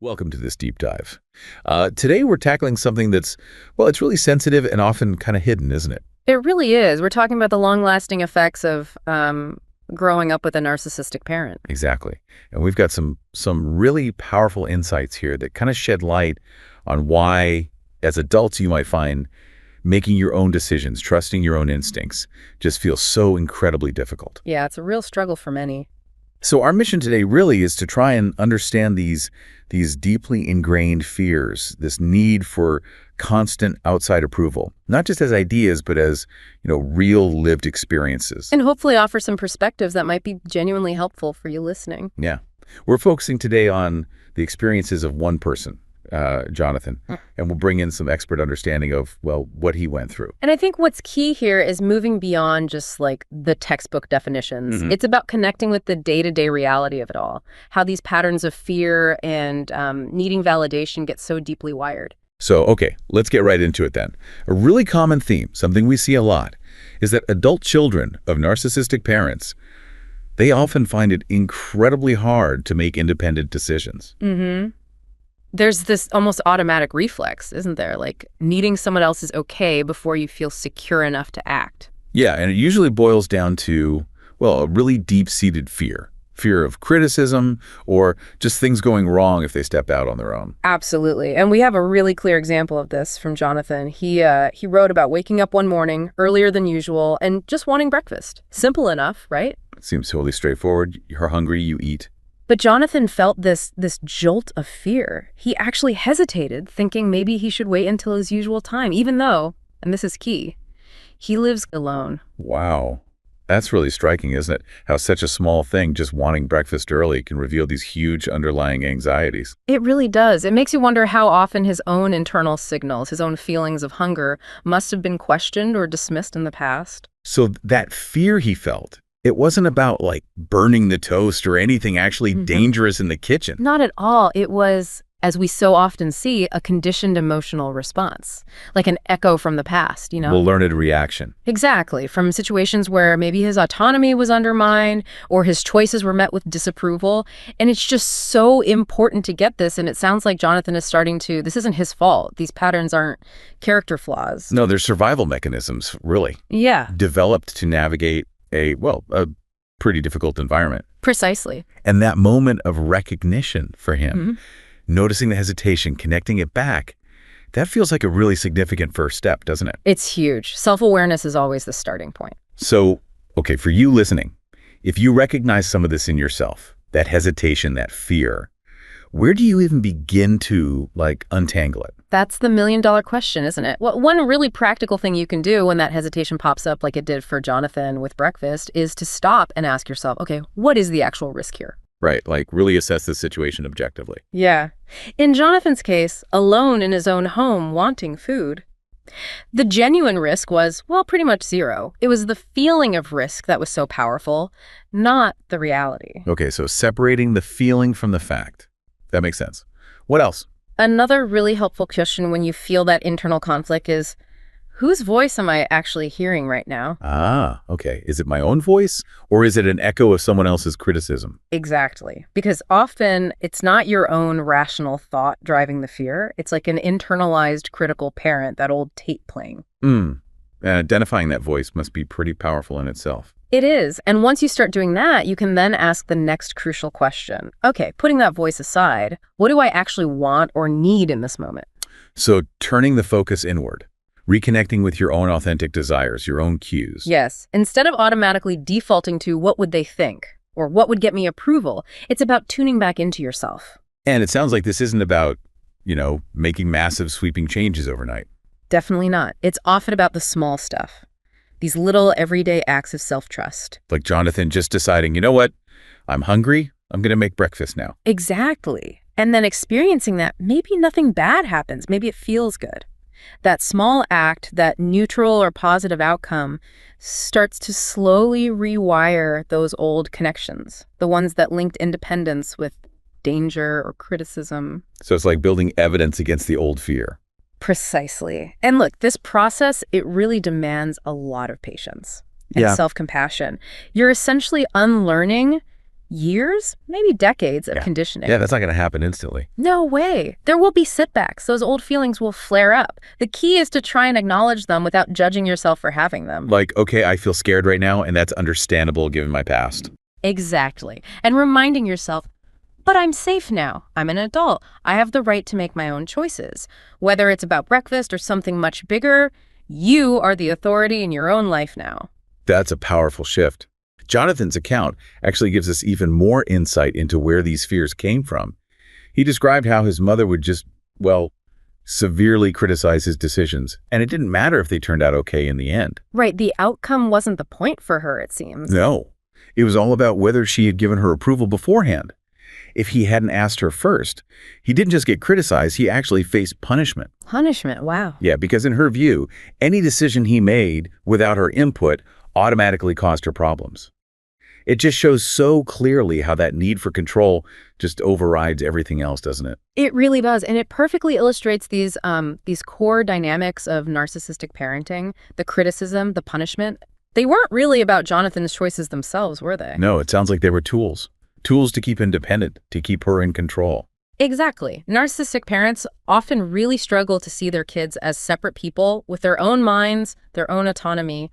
Welcome to this deep dive. Today we're tackling something that's, well, it's really sensitive and often kind of hidden, isn't it? It really is. We're talking about the long-lasting effects of growing up with a narcissistic parent. Exactly. And we've got some really powerful insights here that kind of shed light on why, as adults, you might find making your own decisions, trusting your own instincts, just feels so incredibly difficult. Yeah, it's a real struggle for many. So our mission today really is to try and understand these deeply ingrained fears, this need for constant outside approval, not just as ideas, but as, real lived experiences. And hopefully offer some perspectives that might be genuinely helpful for you listening. Yeah. We're focusing today on the experiences of one person, Jonathan, and we'll bring in some expert understanding of, well, what he went through. And I think what's key here is moving beyond just like the textbook definitions. It's about connecting with the day-to-day reality of it all, how these patterns of fear and needing validation get so deeply wired. So, okay, let's get right into it then. A really common theme, something we see a lot, is that adult children of narcissistic parents, they often find it incredibly hard to make independent decisions. There's this almost automatic reflex, isn't there? Like needing someone else's okay before you feel secure enough to act. Yeah, and it usually boils down to, well, a really deep-seated fear. Fear of criticism or just things going wrong if they step out on their own. Absolutely. And we have a really clear example of this from Jonathan. He wrote about waking up one morning earlier than usual and just wanting breakfast. Simple enough, right? It seems totally straightforward. You're hungry, you eat. But Jonathan felt this jolt of fear. He actually hesitated, thinking maybe he should wait until his usual time, even though, and this is key, he lives alone. Wow. That's really striking, isn't it? How such a small thing, just wanting breakfast early, can reveal these huge underlying anxieties. It really does. It makes you wonder how often his own internal signals, his own feelings of hunger, must have been questioned or dismissed in the past. So that fear he felt, it wasn't about like burning the toast or anything actually dangerous in the kitchen. Not at all. It was, as we so often see, a conditioned emotional response, like an echo from the past, We'll learn a reaction. Exactly. From situations where maybe his autonomy was undermined or his choices were met with disapproval. And it's just so important to get this. And it sounds like Jonathan is starting to, this isn't his fault. These patterns aren't character flaws. No, they're survival mechanisms, really. Yeah. Developed to navigate a pretty difficult environment. Precisely. And that moment of recognition for him, noticing the hesitation, connecting it back, that feels like a really significant first step, doesn't it? It's huge. Self-awareness is always the starting point. So, okay, for you listening, if you recognize some of this in yourself, that hesitation, that fear, where do you even begin to, untangle it? That's the million-dollar question, isn't it? Well, one really practical thing you can do when that hesitation pops up, like it did for Jonathan with breakfast, is to stop and ask yourself, okay, what is the actual risk here? Right, really assess the situation objectively. Yeah. In Jonathan's case, alone in his own home, wanting food, the genuine risk was, well, pretty much zero. It was the feeling of risk that was so powerful, not the reality. Okay, so separating the feeling from the fact. That makes sense. What else? Another really helpful question when you feel that internal conflict is, whose voice am I actually hearing right now? Ah, okay. Is it my own voice or is it an echo of someone else's criticism? Exactly. Because often it's not your own rational thought driving the fear. It's like an internalized critical parent, that old tape playing. Identifying that voice must be pretty powerful in itself. It is. And once you start doing that, you can then ask the next crucial question. Okay, putting that voice aside, what do I actually want or need in this moment? So turning the focus inward. Reconnecting with your own authentic desires, your own cues. Yes. Instead of automatically defaulting to what would they think or what would get me approval, it's about tuning back into yourself. And it sounds like this isn't about, making massive sweeping changes overnight. Definitely not. It's often about the small stuff. These little everyday acts of self-trust. Like Jonathan just deciding, you know what? I'm hungry. I'm going to make breakfast now. Exactly. And then experiencing that, maybe nothing bad happens. Maybe it feels good. That small act, that neutral or positive outcome, starts to slowly rewire those old connections, the ones that linked independence with danger or criticism. So it's like building evidence against the old fear. Precisely. And look, this process, it really demands a lot of patience and self-compassion. You're essentially unlearning years, maybe decades of Yeah. conditioning. Yeah, that's not going to happen instantly. No way. There will be setbacks. Those old feelings will flare up. The key is to try and acknowledge them without judging yourself for having them. Like, okay, I feel scared right now, and that's understandable given my past. Exactly. And reminding yourself, but I'm safe now. I'm an adult. I have the right to make my own choices. Whether it's about breakfast or something much bigger, you are the authority in your own life now. That's a powerful shift. Jonathan's account actually gives us even more insight into where these fears came from. He described how his mother would just, well, severely criticize his decisions, and it didn't matter if they turned out okay in the end. Right, the outcome wasn't the point for her, it seems. No, it was all about whether she had given her approval beforehand. If he hadn't asked her first, he didn't just get criticized, he actually faced punishment. Punishment, wow. Yeah, because in her view, any decision he made without her input automatically caused her problems. It just shows so clearly how that need for control just overrides everything else, doesn't it? It really does, and it perfectly illustrates these core dynamics of narcissistic parenting, the criticism, the punishment. They weren't really about Jonathan's choices themselves, were they? No, it sounds like they were tools. Tools to keep independent, to keep her in control. Exactly. Narcissistic parents often really struggle to see their kids as separate people with their own minds, their own autonomy.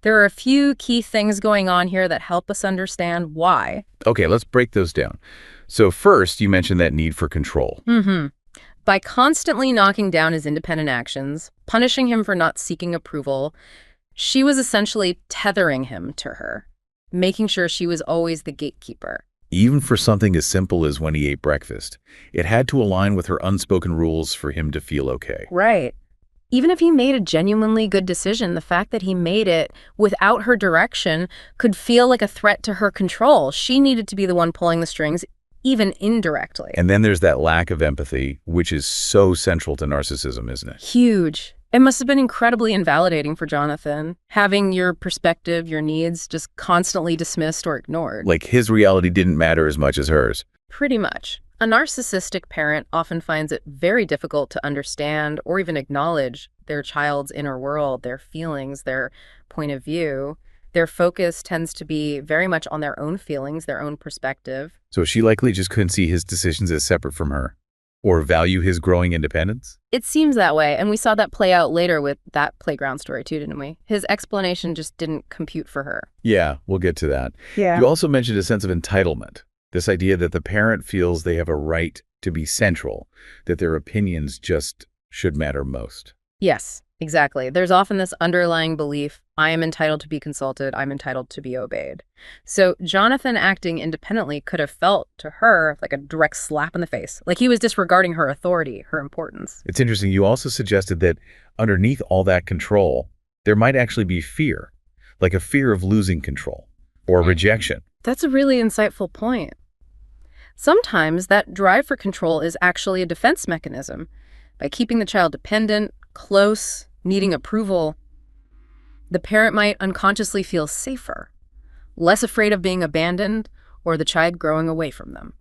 There are a few key things going on here that help us understand why. Okay, let's break those down. So first, you mentioned that need for control. By constantly knocking down his independent actions, punishing him for not seeking approval, she was essentially tethering him to her, making sure she was always the gatekeeper. Even for something as simple as when he ate breakfast, it had to align with her unspoken rules for him to feel okay. Right. Even if he made a genuinely good decision, the fact that he made it without her direction could feel like a threat to her control. She needed to be the one pulling the strings, even indirectly. And then there's that lack of empathy, which is so central to narcissism, isn't it? Huge. It must have been incredibly invalidating for Jonathan, having your perspective, your needs just constantly dismissed or ignored. Like his reality didn't matter as much as hers. Pretty much. A narcissistic parent often finds it very difficult to understand or even acknowledge their child's inner world, their feelings, their point of view. Their focus tends to be very much on their own feelings, their own perspective. So she likely just couldn't see his decisions as separate from her, or value his growing independence? It seems that way, and we saw that play out later with that playground story too, didn't we? His explanation just didn't compute for her. Yeah, we'll get to that. Yeah. You also mentioned a sense of entitlement, this idea that the parent feels they have a right to be central, that their opinions just should matter most. Yes, exactly. There's often this underlying belief, I am entitled to be consulted, I'm entitled to be obeyed. So Jonathan acting independently could have felt to her like a direct slap in the face, like he was disregarding her authority, her importance. It's interesting, you also suggested that underneath all that control, there might actually be fear, like a fear of losing control or rejection. That's a really insightful point. Sometimes that drive for control is actually a defense mechanism. By keeping the child dependent, close, needing approval, the parent might unconsciously feel safer, less afraid of being abandoned or the child growing away from them.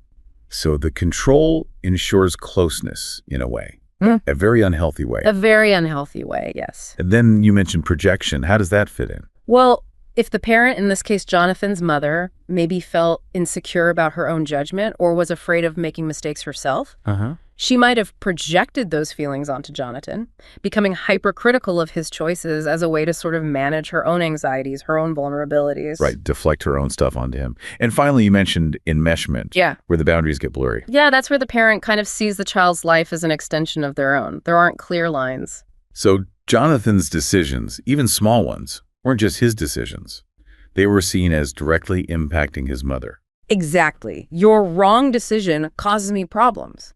So the control ensures closeness in a way, a very unhealthy way. A very unhealthy way, yes. And then you mentioned projection. How does that fit in? Well, if the parent, in this case Jonathan's mother, maybe felt insecure about her own judgment or was afraid of making mistakes herself, she might have projected those feelings onto Jonathan, becoming hypercritical of his choices as a way to sort of manage her own anxieties, her own vulnerabilities. Right, deflect her own stuff onto him. And finally, you mentioned enmeshment, where the boundaries get blurry. Yeah, that's where the parent kind of sees the child's life as an extension of their own. There aren't clear lines. So Jonathan's decisions, even small ones, weren't just his decisions. They were seen as directly impacting his mother. Exactly. Your wrong decision causes me problems.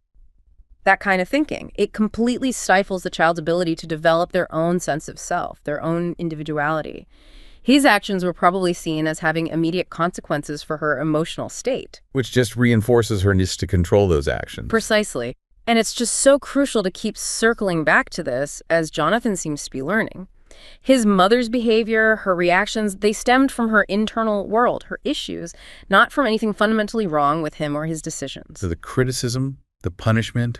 That kind of thinking. It completely stifles the child's ability to develop their own sense of self, their own individuality. His actions were probably seen as having immediate consequences for her emotional state. Which just reinforces her need to control those actions. Precisely. And it's just so crucial to keep circling back to this, as Jonathan seems to be learning. His mother's behavior, her reactions, they stemmed from her internal world, her issues, not from anything fundamentally wrong with him or his decisions. So the criticism, the punishment,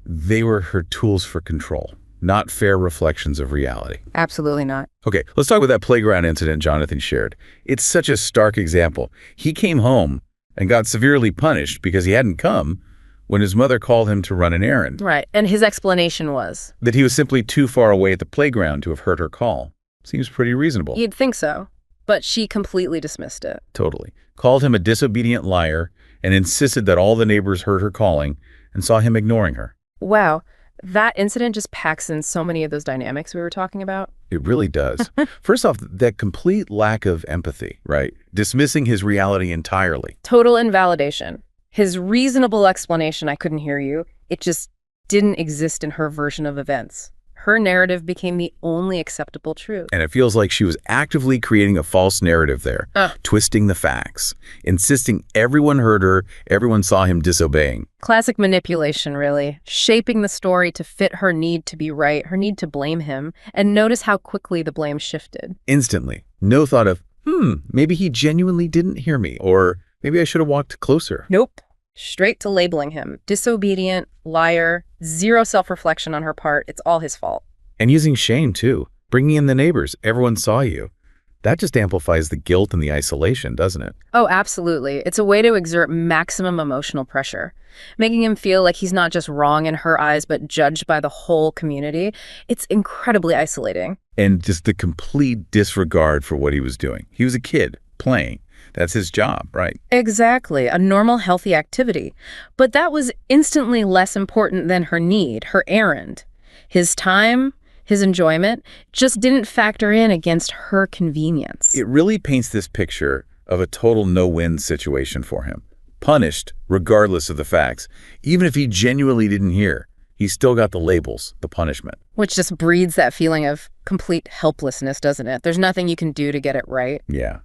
they were her tools for control, not fair reflections of reality. Absolutely not. Okay, let's talk about that playground incident Jonathan shared. It's such a stark example. He came home and got severely punished because he hadn't come when his mother called him to run an errand. Right, and his explanation was? That he was simply too far away at the playground to have heard her call. Seems pretty reasonable. You'd think so, but she completely dismissed it. Totally. Called him a disobedient liar and insisted that all the neighbors heard her calling and saw him ignoring her. Wow, that incident just packs in so many of those dynamics we were talking about. It really does. First off, that complete lack of empathy, right? Dismissing his reality entirely. Total invalidation. His reasonable explanation, I couldn't hear you, it just didn't exist in her version of events. Her narrative became the only acceptable truth. And it feels like she was actively creating a false narrative there, twisting the facts, insisting everyone heard her, everyone saw him disobeying. Classic manipulation, really. Shaping the story to fit her need to be right, her need to blame him, and notice how quickly the blame shifted. Instantly. No thought of, maybe he genuinely didn't hear me, or maybe I should have walked closer. Nope. Straight to labeling him. Disobedient, liar, zero self-reflection on her part. It's all his fault. And using shame, too. Bringing in the neighbors. Everyone saw you. That just amplifies the guilt and the isolation, doesn't it? Oh, absolutely. It's a way to exert maximum emotional pressure, making him feel like he's not just wrong in her eyes, but judged by the whole community. It's incredibly isolating. And just the complete disregard for what he was doing. He was a kid, playing. That's his job, right? Exactly. A normal, healthy activity. But that was instantly less important than her need, her errand. His time, his enjoyment, just didn't factor in against her convenience. It really paints this picture of a total no-win situation for him. Punished, regardless of the facts. Even if he genuinely didn't hear, he still got the labels, the punishment. Which just breeds that feeling of complete helplessness, doesn't it? There's nothing you can do to get it right. Yeah.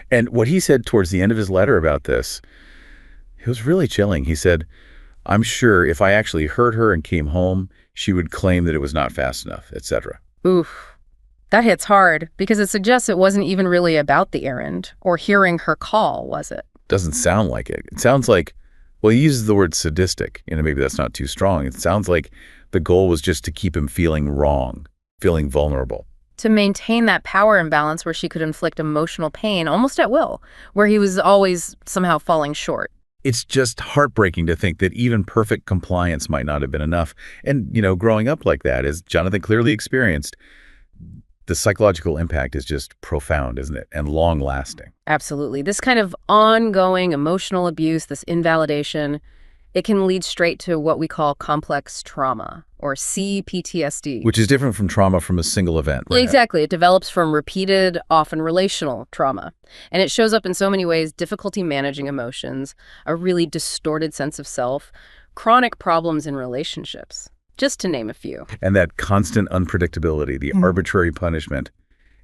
And what he said towards the end of his letter about this, it was really chilling. He said, I'm sure if I actually heard her and came home, she would claim that it was not fast enough, etc. Oof. That hits hard because it suggests it wasn't even really about the errand or hearing her call, was it? Doesn't sound like it. It sounds like, well, he uses the word sadistic. Maybe that's not too strong. It sounds like the goal was just to keep him feeling wrong, feeling vulnerable. To maintain that power imbalance where she could inflict emotional pain almost at will, where he was always somehow falling short. It's just heartbreaking to think that even perfect compliance might not have been enough. And, growing up like that, as Jonathan clearly experienced, the psychological impact is just profound, isn't it? And long-lasting. Absolutely. This kind of ongoing emotional abuse, this invalidation, it can lead straight to what we call complex trauma, or CPTSD. Which is different from trauma from a single event, right? Exactly. It develops from repeated, often relational trauma. And it shows up in so many ways: difficulty managing emotions, a really distorted sense of self, chronic problems in relationships, just to name a few. And that constant unpredictability, the arbitrary punishment,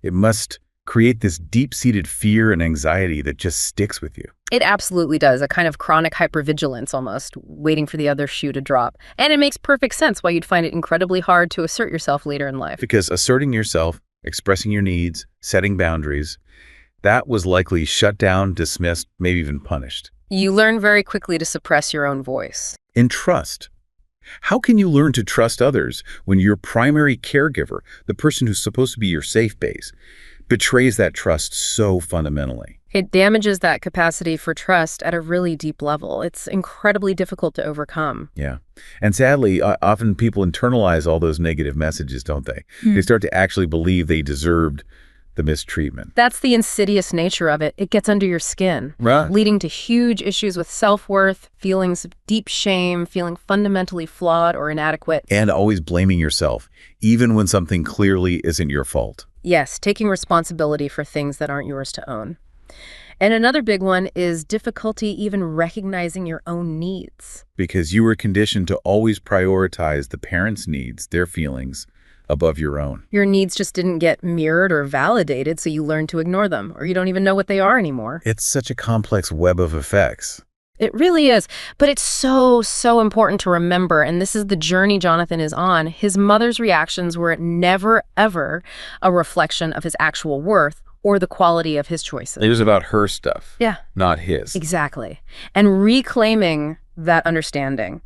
it must create this deep-seated fear and anxiety that just sticks with you. It absolutely does, a kind of chronic hypervigilance almost, waiting for the other shoe to drop. And it makes perfect sense why you'd find it incredibly hard to assert yourself later in life. Because asserting yourself, expressing your needs, setting boundaries, that was likely shut down, dismissed, maybe even punished. You learn very quickly to suppress your own voice. In trust. How can you learn to trust others when your primary caregiver, the person who's supposed to be your safe base, betrays that trust so fundamentally? It damages that capacity for trust at a really deep level. It's incredibly difficult to overcome. Yeah. And sadly, often people internalize all those negative messages, don't they? They start to actually believe they deserved the mistreatment. That's the insidious nature of it. It gets under your skin, Right. leading to huge issues with self-worth, feelings of deep shame, feeling fundamentally flawed or inadequate. And always blaming yourself, even when something clearly isn't your fault. Yes, taking responsibility for things that aren't yours to own. And another big one is difficulty even recognizing your own needs. Because you were conditioned to always prioritize the parents' needs, their feelings, above your own. Your needs just didn't get mirrored or validated, so you learn to ignore them, or you don't even know what they are anymore. It's such a complex web of effects. It really is. But it's so, so important to remember, and this is the journey Jonathan is on. His mother's reactions were never, ever a reflection of his actual worth or the quality of his choices. It was about her stuff. Yeah. Not his. Exactly. And reclaiming that understanding,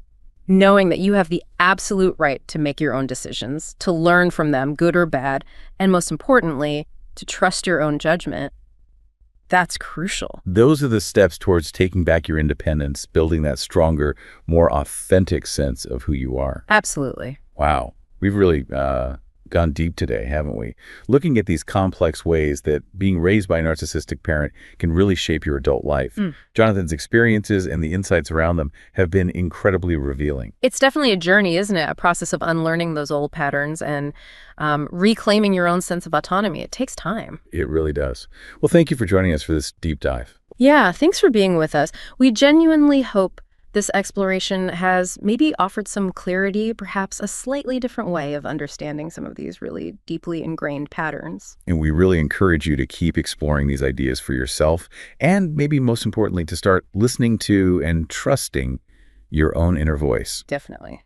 knowing that you have the absolute right to make your own decisions, to learn from them, good or bad, and most importantly, to trust your own judgment, That's crucial. Those are the steps towards taking back your independence, building that stronger, more authentic sense of who you are. Absolutely. Wow. We've really gone deep today, haven't we? Looking at these complex ways that being raised by a narcissistic parent can really shape your adult life. Jonathan's experiences and the insights around them have been incredibly revealing. It's definitely a journey, isn't it? A process of unlearning those old patterns and reclaiming your own sense of autonomy. It takes time. It really does. Well, thank you for joining us for this deep dive. Yeah, thanks for being with us. We genuinely hope this exploration has maybe offered some clarity, perhaps a slightly different way of understanding some of these really deeply ingrained patterns. And we really encourage you to keep exploring these ideas for yourself, and maybe most importantly, to start listening to and trusting your own inner voice. Definitely.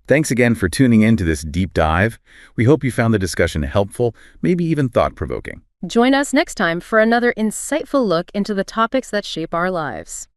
Thanks again for tuning in to this deep dive. We hope you found the discussion helpful, maybe even thought-provoking. Join us next time for another insightful look into the topics that shape our lives.